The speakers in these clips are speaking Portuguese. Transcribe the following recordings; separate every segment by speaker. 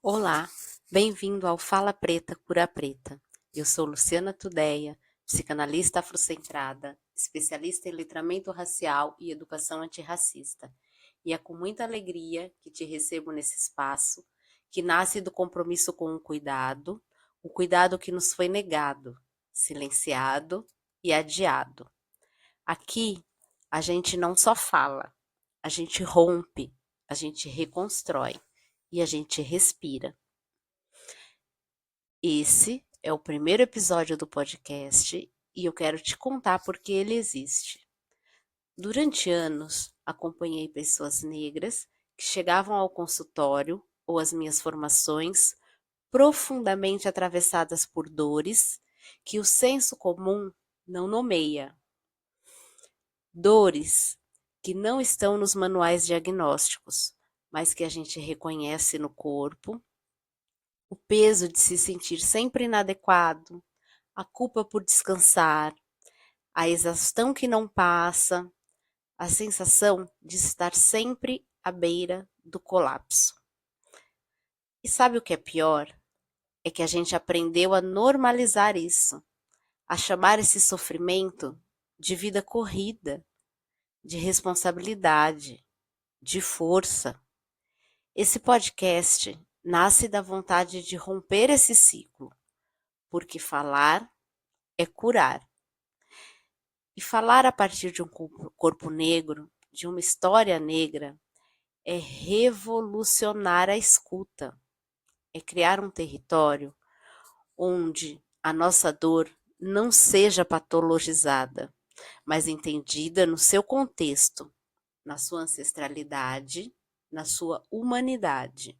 Speaker 1: Olá, bem-vindo ao Fala Preta, Cura Preta. Eu sou Luciana Tudeia, psicanalista afrocentrada, especialista em letramento racial e educação antirracista. E é com muita alegria que te recebo nesse espaço, que nasce do compromisso com o cuidado que nos foi negado, silenciado e adiado. Aqui, a gente não só fala, a gente rompe, a gente reconstrói e a gente respira. Esse é o primeiro episódio do podcast e eu quero te contar por que ele existe. Durante anos, acompanhei pessoas negras que chegavam ao consultório ou às minhas formações profundamente atravessadas por dores que o senso comum não nomeia. Dores que não estão nos manuais diagnósticos, mas que a gente reconhece no corpo. O peso de se sentir sempre inadequado, a culpa por descansar, a exaustão que não passa, a sensação de estar sempre à beira do colapso. E sabe o que é pior? É que a gente aprendeu a normalizar isso, a chamar esse sofrimento de vida corrida, de responsabilidade, de força. Esse podcast nasce da vontade de romper esse ciclo, porque falar é curar. E falar a partir de um corpo negro, de uma história negra, é revolucionar a escuta, é criar um território onde a nossa dor não seja patologizada, mas entendida no seu contexto, na sua ancestralidade, na sua humanidade.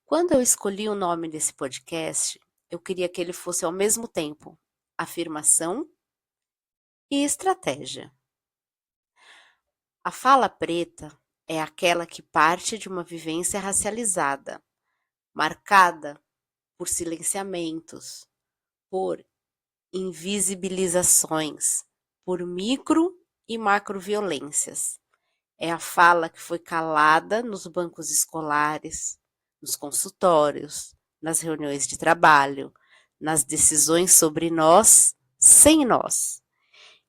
Speaker 1: Quando eu escolhi o nome desse podcast, eu queria que ele fosse ao mesmo tempo afirmação e estratégia. A fala preta é aquela que parte de uma vivência racializada, marcada por silenciamentos, por invisibilizações, por micro e macroviolências. É a fala que foi calada nos bancos escolares, nos consultórios, nas reuniões de trabalho, nas decisões sobre nós, sem nós.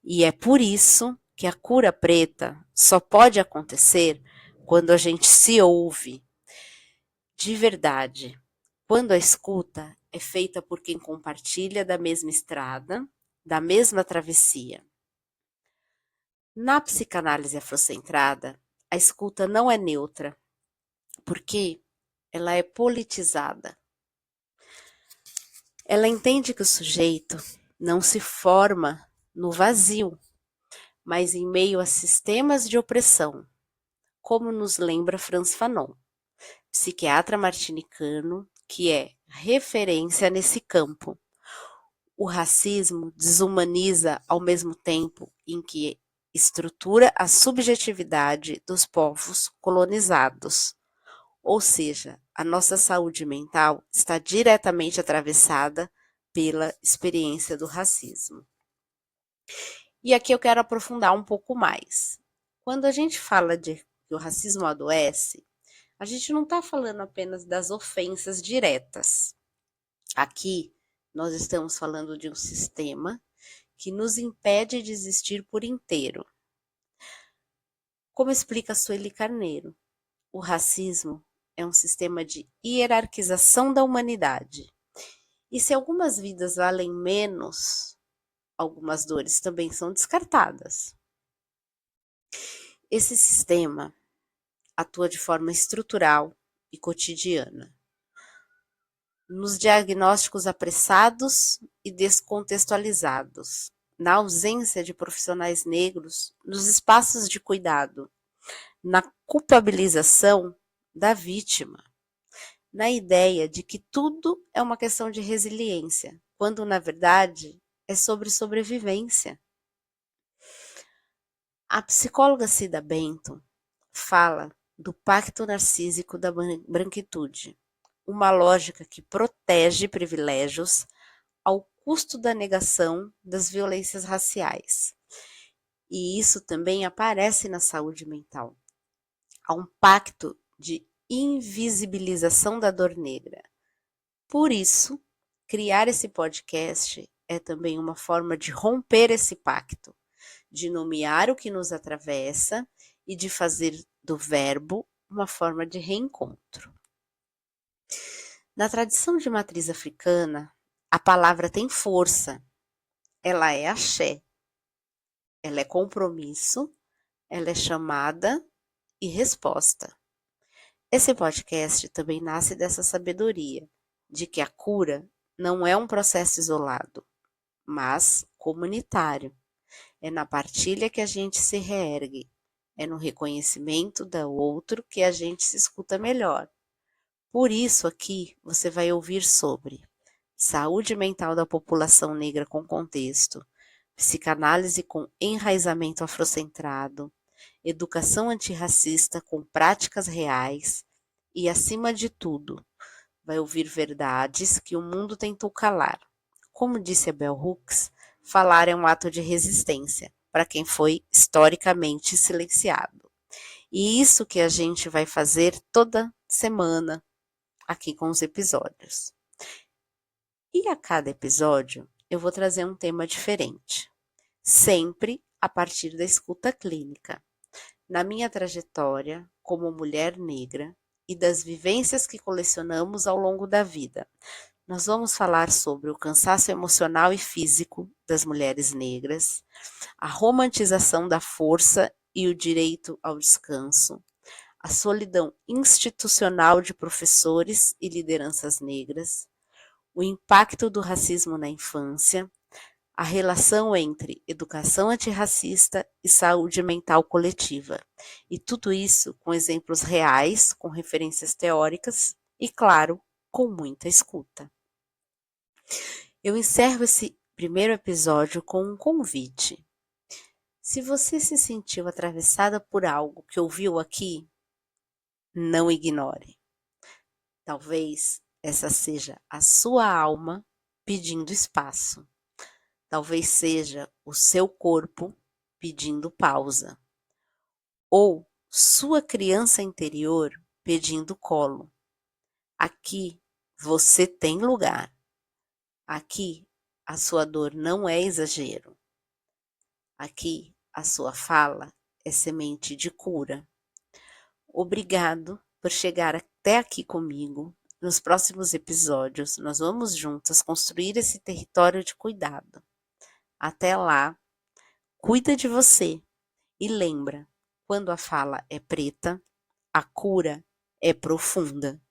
Speaker 1: E é por isso que a cura preta só pode acontecer quando a gente se ouve de verdade. Quando a escuta é feita por quem compartilha da mesma estrada, da mesma travessia. Na psicanálise afrocentrada, a escuta não é neutra, porque ela é politizada. Ela entende que o sujeito não se forma no vazio, mas em meio a sistemas de opressão, como nos lembra Frantz Fanon, psiquiatra martinicano que é referência nesse campo. O racismo desumaniza ao mesmo tempo em que estrutura a subjetividade dos povos colonizados. Ou seja, a nossa saúde mental está diretamente atravessada pela experiência do racismo. E aqui eu quero aprofundar um pouco mais. Quando a gente fala de que o racismo adoece, a gente não está falando apenas das ofensas diretas. Aqui nós estamos falando de um sistema que nos impede de existir por inteiro. Como explica Sueli Carneiro, o racismo é um sistema de hierarquização da humanidade. E se algumas vidas valem menos, algumas dores também são descartadas. Esse sistema atua de forma estrutural e cotidiana. Nos diagnósticos apressados e descontextualizados, na ausência de profissionais negros, nos espaços de cuidado, na culpabilização da vítima, na ideia de que tudo é uma questão de resiliência, quando na verdade é sobre sobrevivência. A psicóloga Cida Bento fala do pacto narcísico da branquitude, uma lógica que protege privilégios ao custo da negação das violências raciais. E isso também aparece na saúde mental. Há um pacto de invisibilização da dor negra. Por isso, criar esse podcast é também uma forma de romper esse pacto, de nomear o que nos atravessa e de fazer do verbo uma forma de reencontro. Na tradição de matriz africana, a palavra tem força, ela é axé, ela é compromisso, ela é chamada e resposta. Esse podcast também nasce dessa sabedoria, de que a cura não é um processo isolado, mas comunitário. É na partilha que a gente se reergue, é no reconhecimento do outro que a gente se escuta melhor. Por isso aqui você vai ouvir sobre saúde mental da população negra com contexto, psicanálise com enraizamento afrocentrado, educação antirracista com práticas reais e, acima de tudo, vai ouvir verdades que o mundo tentou calar. Como disse a Bell Hooks, falar é um ato de resistência para quem foi historicamente silenciado. E isso que a gente vai fazer toda semana aqui com os episódios. E a cada episódio eu vou trazer um tema diferente, sempre a partir da escuta clínica. Na minha trajetória como mulher negra e das vivências que colecionamos ao longo da vida, nós vamos falar sobre o cansaço emocional e físico das mulheres negras, a romantização da força e o direito ao descanso, a solidão institucional de professores e lideranças negras, o impacto do racismo na infância, a relação entre educação antirracista e saúde mental coletiva. E tudo isso com exemplos reais, com referências teóricas e, claro, com muita escuta. Eu encerro esse primeiro episódio com um convite. Se você se sentiu atravessada por algo que ouviu aqui, não ignore. Talvez essa seja a sua alma pedindo espaço. Talvez seja o seu corpo pedindo pausa. Ou sua criança interior pedindo colo. Aqui você tem lugar. Aqui a sua dor não é exagero. Aqui a sua fala é semente de cura. Obrigado por chegar até aqui comigo. Nos próximos episódios, nós vamos juntas construir esse território de cuidado. Até lá, cuida de você e lembra, quando a fala é preta, a cura é profunda.